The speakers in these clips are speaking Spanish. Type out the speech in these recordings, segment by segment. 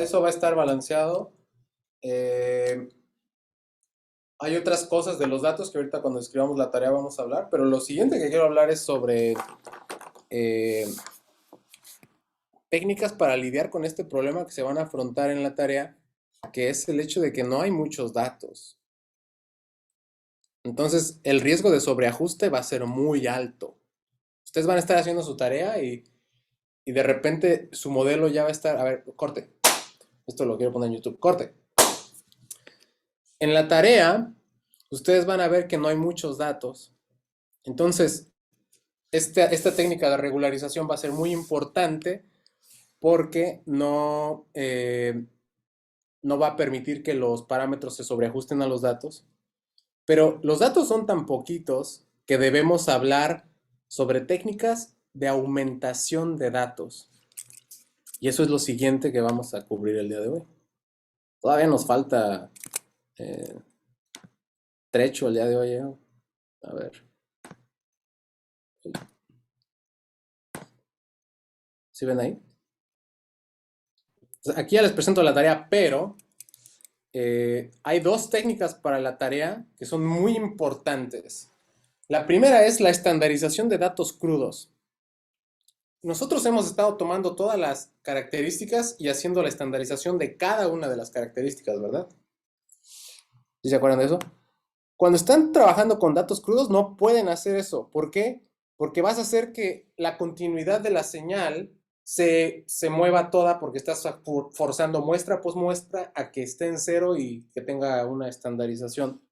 Eso va a estar balanceado. Hay otras cosas de los datos que ahorita cuando escribamos la tarea vamos a hablar, pero lo siguiente que quiero hablar es sobre eh, técnicas para lidiar con este problema que se van a afrontar en la tarea, que es el hecho de que no hay muchos datos. Entonces, el riesgo de sobreajuste va a ser muy alto. Ustedes van a estar haciendo su tarea y de repente su modelo ya va a estar... A ver, corte. Esto lo quiero poner en YouTube. Corte. En la tarea, ustedes van a ver que no hay muchos datos. Entonces, esta técnica de regularización va a ser muy importante porque no va a permitir que los parámetros se sobreajusten a los datos. Pero los datos son tan poquitos que debemos hablar sobre técnicas de aumentación de datos. Y eso es lo siguiente que vamos a cubrir el día de hoy. Todavía nos falta eh, trecho el día de hoy. A ver. ¿Sí ven ahí? Aquí ya les presento la tarea, pero hay dos técnicas para la tarea que son muy importantes. La primera es la estandarización de datos crudos. Nosotros hemos estado tomando todas las características y haciendo la estandarización de cada una de las características, ¿verdad? ¿Sí se acuerdan de eso? Cuando están trabajando con datos crudos no pueden hacer eso. ¿Por qué? Porque vas a hacer que la continuidad de la señal se mueva toda porque estás forzando muestra por muestra a que esté en cero y que tenga una estandarización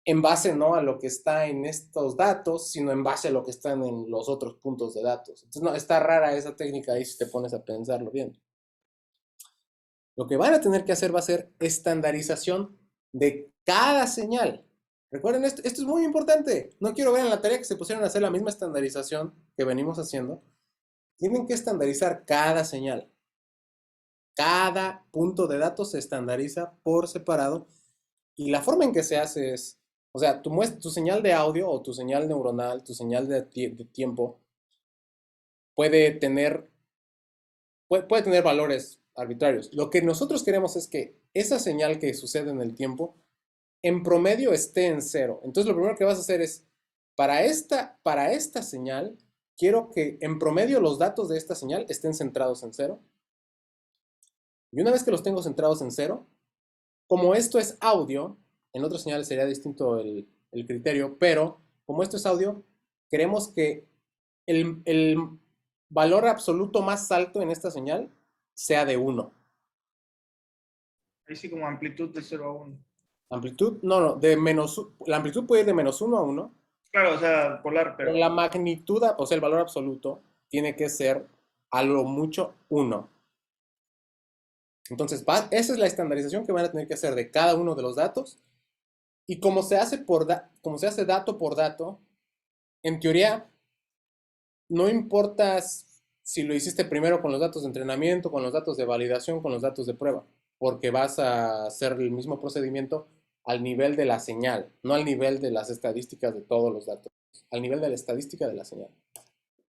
en base no a lo que está en estos datos, sino en base a lo que están en los otros puntos de datos. Entonces, no, está rara esa técnica ahí si te pones a pensarlo bien. Lo que van a tener que hacer va a ser estandarización de cada señal. Recuerden, esto es muy importante. No quiero ver en la tarea que se pusieron a hacer la misma estandarización que venimos haciendo. Tienen que estandarizar cada señal. Cada punto de datos se estandariza por separado y la forma en que se hace es, o sea, tu señal de audio o tu señal neuronal, tu señal de tiempo, puede tener, puede tener valores arbitrarios. Lo que nosotros queremos es que esa señal que sucede en el tiempo, en promedio esté en cero. Entonces lo primero que vas a hacer es, para esta señal, quiero que en promedio los datos de esta señal estén centrados en cero. Y una vez que los tengo centrados en cero, como esto es audio, en otras señales sería distinto el criterio, pero como esto es audio, queremos que el valor absoluto más alto en esta señal sea de 1. Ahí sí como amplitud de 0 a 1. Amplitud, no, la amplitud puede ir de -1 a 1, Claro, o sea, polar, pero pero la magnitud, o sea, el valor absoluto, tiene que ser a lo mucho 1. Entonces, esa es la estandarización que van a tener que hacer de cada uno de los datos. Y como se hace, como se hace dato por dato, en teoría, no importa si lo hiciste primero con los datos de entrenamiento, con los datos de validación, con los datos de prueba, porque vas a hacer el mismo procedimiento al nivel de la señal, no al nivel de las estadísticas de todos los datos, al nivel de la estadística de la señal.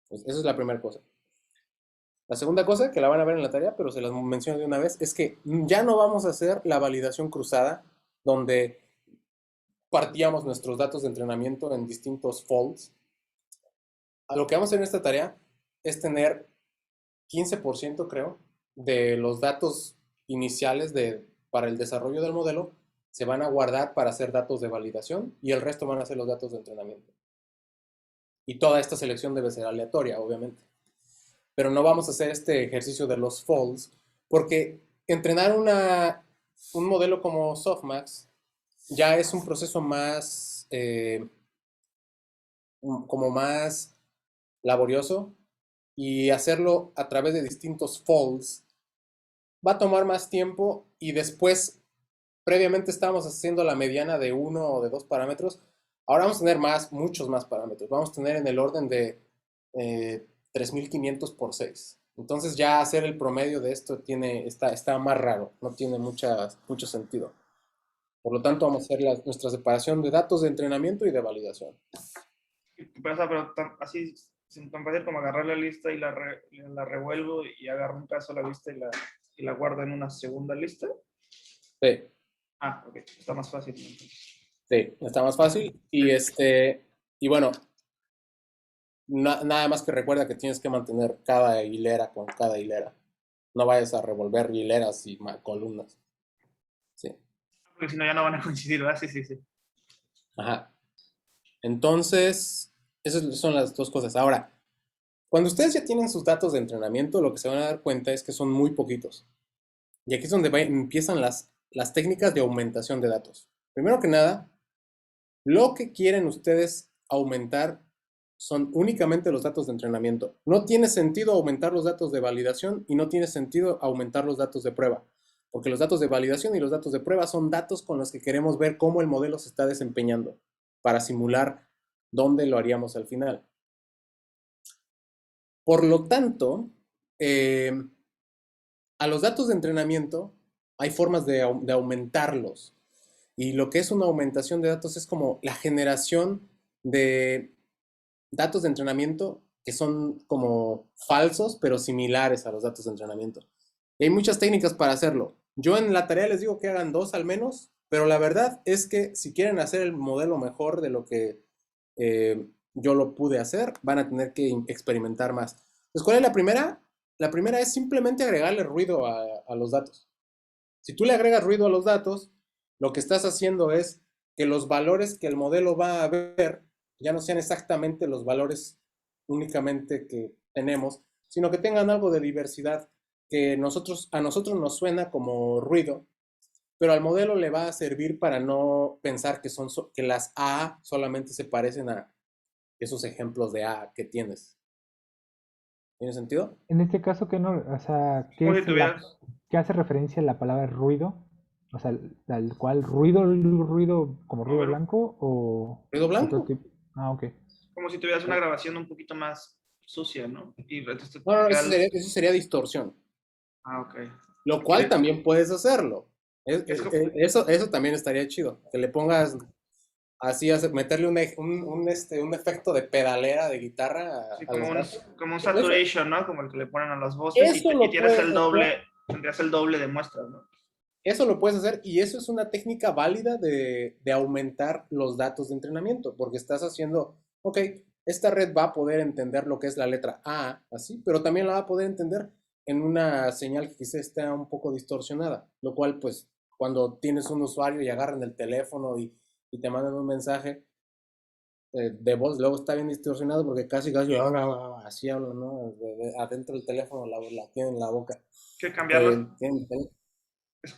Pues esa es la primera cosa. La segunda cosa, que la van a ver en la tarea, pero se las menciono de una vez, es que ya no vamos a hacer la validación cruzada, donde partíamos nuestros datos de entrenamiento en distintos folds. A lo que vamos a hacer en esta tarea es tener 15%, creo, de los datos iniciales para el desarrollo del modelo se van a guardar para hacer datos de validación y el resto van a ser los datos de entrenamiento. Y toda esta selección debe ser aleatoria, obviamente. Pero no vamos a hacer este ejercicio de los folds porque entrenar un modelo como Softmax ya es un proceso más, como más laborioso y hacerlo a través de distintos folds va a tomar más tiempo y después, previamente estábamos haciendo la mediana de uno o de dos parámetros, ahora vamos a tener muchos más parámetros, vamos a tener en el orden de 3500 por 6. Entonces ya hacer el promedio de esto está más raro, no tiene mucho sentido. Por lo tanto, vamos a hacer nuestra separación de datos de entrenamiento y de validación. pero así sin tan fácil como agarrar la lista y la revuelvo y agarro un caso a la vista y la y la guarda en una segunda lista. Sí, Ah, ok, está más fácil. sí, está más fácil. Y bueno, nada más que recuerda que tienes que mantener cada hilera con cada hilera. No vayas a revolver hileras y columnas. Sí. Porque si no, ya no van a coincidir, ¿verdad? Sí, sí, sí. Ajá. Entonces, esas son las dos cosas. Ahora, cuando ustedes ya tienen sus datos de entrenamiento, lo que se van a dar cuenta es que son muy poquitos. Y aquí es donde empiezan las técnicas de aumentación de datos. Primero que nada, lo que quieren ustedes aumentar son únicamente los datos de entrenamiento. No tiene sentido aumentar los datos de validación y no tiene sentido aumentar los datos de prueba, porque los datos de validación y los datos de prueba son datos con los que queremos ver cómo el modelo se está desempeñando para simular dónde lo haríamos al final. Por lo tanto, a los datos de entrenamiento hay formas de aumentarlos. Y lo que es una aumentación de datos es como la generación de datos de entrenamiento que son como falsos, pero similares a los datos de entrenamiento. Y hay muchas técnicas para hacerlo. Yo en la tarea les digo que hagan 2 al menos, pero la verdad es que si quieren hacer el modelo mejor de lo que yo lo pude hacer, van a tener que experimentar más. Entonces, ¿cuál es la primera? La primera es simplemente agregarle ruido a los datos. Si tú le agregas ruido a los datos, lo que estás haciendo es que los valores que el modelo va a ver ya no sean exactamente los valores únicamente que tenemos, sino que tengan algo de diversidad que a nosotros nos suena como ruido, pero al modelo le va a servir para no pensar que las A solamente se parecen a esos ejemplos de A que tienes. ¿Tiene sentido? En este caso, ¿qué no, o sea, Como si tuvieras, qué hace referencia a la palabra ruido? O sea, al cual ruido como a ruido ver, blanco o Ruido otro blanco. tipo. Ah, ok. como si tuvieras una grabación un poquito más sucia, ¿no? Y entonces No, te no, queda eso sería distorsión. Ah, ok. Lo cual también puedes hacerlo. Es como, Eso también estaría chido. Que le pongas así, meterle un efecto de pedalera de guitarra sí, a los datos. como un Lo puedes hacer. saturation, ¿no? Como el que le ponen a las voces Eso y lo tienes puedes el hacer. doble, tendrías el doble de muestras, ¿no? Eso lo puedes hacer y eso es una técnica válida de aumentar los datos de entrenamiento, porque estás haciendo, ok, esta red va a poder entender lo que es la letra A, así, pero también la va a poder entender en una señal que quizá esté un poco distorsionada, lo cual pues cuando tienes un usuario y agarran el teléfono y te mandan un mensaje de voz, luego está bien distorsionado porque casi así hablan, ¿no? Adentro del teléfono la tienen en la boca. Que cambiarlos, Tienen-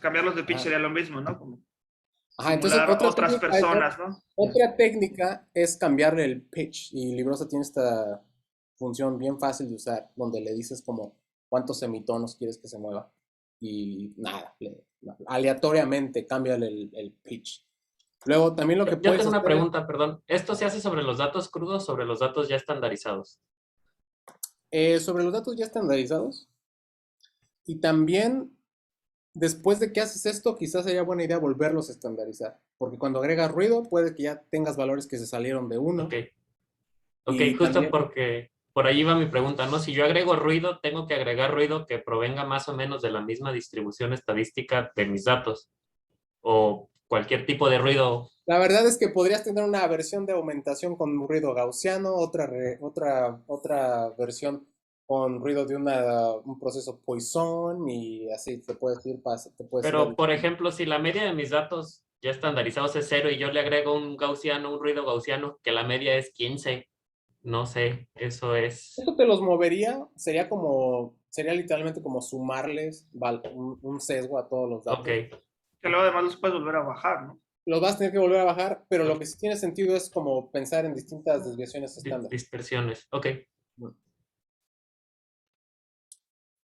cambiarlos de pitch ajá. sería lo mismo, ¿no? Como Ajá, entonces simular otras personas, ¿no? otra técnica es cambiarle el pitch y Librosa tiene esta función bien fácil de usar donde le dices como cuántos semitonos quieres que se mueva y nada, aleatoriamente cámbiale el pitch. Luego también lo que Yo puedes tengo una hacer es, pregunta, perdón. ¿Esto se hace sobre los datos crudos o sobre los datos ya estandarizados? sobre los datos ya estandarizados y también después de que haces esto quizás sería buena idea volverlos a estandarizar porque cuando agregas ruido puede que ya tengas valores que se salieron de uno Ok, ok, y justo también porque por ahí va mi pregunta, ¿no? Si yo agrego ruido, tengo que agregar ruido que provenga más o menos de la misma distribución estadística de mis datos o cualquier tipo de ruido. la verdad es que podrías tener una versión de aumentación con ruido gaussiano, otra versión con ruido de un proceso Poisson y así te puedes ir Pero, por ejemplo, si la media de mis datos ya estandarizados es cero y yo le agrego un gaussiano, un ruido gaussiano, que la media es 15, no sé, eso es... Esto te los movería, sería literalmente como sumarles un sesgo a todos los Ok, datos. Que luego además los puedes volver a bajar, ¿no? Los vas a tener que volver a bajar, pero lo que sí tiene sentido es como pensar en distintas desviaciones estándar. dispersiones, ok.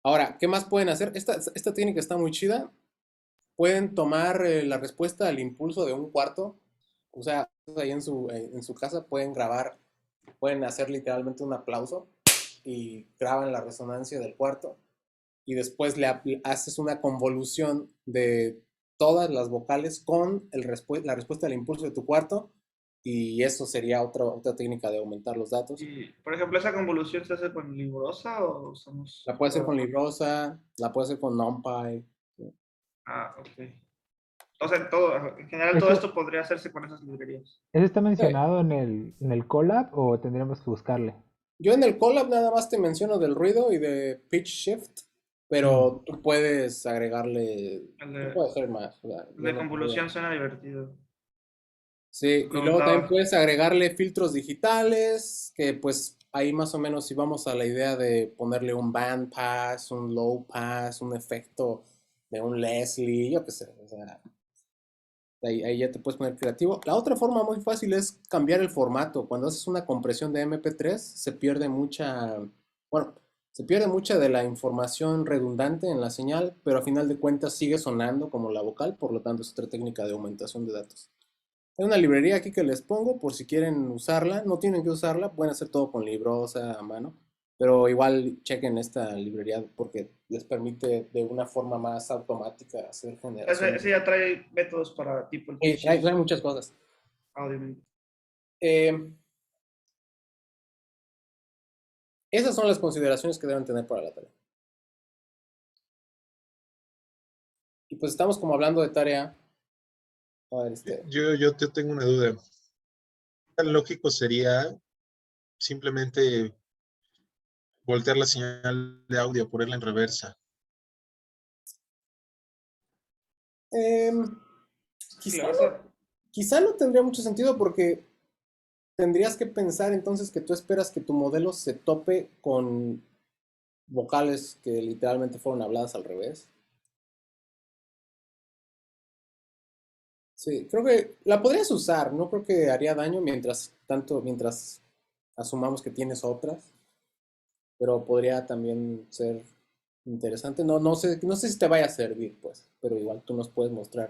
Ahora, ¿qué más pueden hacer? Esta técnica está muy chida. Pueden tomar la respuesta al impulso de un cuarto. O sea, ahí en su casa pueden grabar, pueden hacer literalmente un aplauso y graban la resonancia del cuarto. Y después haces una convolución de todas las vocales con la respuesta al impulso de tu cuarto. Y eso sería otra técnica de aumentar los datos. Y, por ejemplo, ¿esa convolución se hace con Librosa o usamos? La puede hacer con Librosa, la puede hacer con NumPy. ¿Sí? Ah, ok. O sea, en general todo ¿Eso, esto podría hacerse con esas librerías. eso está Sí. mencionado en el Colab o tendríamos que buscarle? Yo en el Colab nada más te menciono del ruido y de pitch shift, pero tú puedes agregarle, El tú de, puedes hacer más. O sea, el yo de no convolución suena divertido. Sí, y luego también Preguntaba. puedes agregarle filtros digitales, que pues ahí más o menos si vamos a la idea de ponerle un band pass, un low pass, un efecto de un Leslie, yo qué sé, o sea, ahí ya te puedes poner creativo. La otra forma muy fácil es cambiar el formato. Cuando haces una compresión de MP3 se pierde bueno, se pierde mucha de la información redundante en la señal, pero a final de cuentas sigue sonando como la vocal, por lo tanto es otra técnica de aumentación de datos. Hay una librería aquí que les pongo por si quieren usarla. No tienen que usarla, pueden hacer todo con Librosa a mano. Pero igual chequen esta librería porque les permite de una forma más automática hacer generación. Ese ya trae métodos para tipo el Sí, pitch trae shift, muchas cosas. audio. Eh, Esas son las consideraciones que deben tener para la tarea. Y pues estamos como hablando de tarea. A ver, Yo tengo una duda. ¿Qué tan lógico sería simplemente voltear la señal de audio, ponerla en reversa? em, Si le quizá, vas a, quizá no tendría mucho sentido porque tendrías que pensar entonces que tú esperas que tu modelo se tope con vocales que literalmente fueron habladas al revés. Sí, creo que la podrías usar, no creo que haría daño mientras asumamos que tienes otras, pero podría también ser interesante. No sé si te vaya a servir, pues, pero igual tú nos puedes mostrar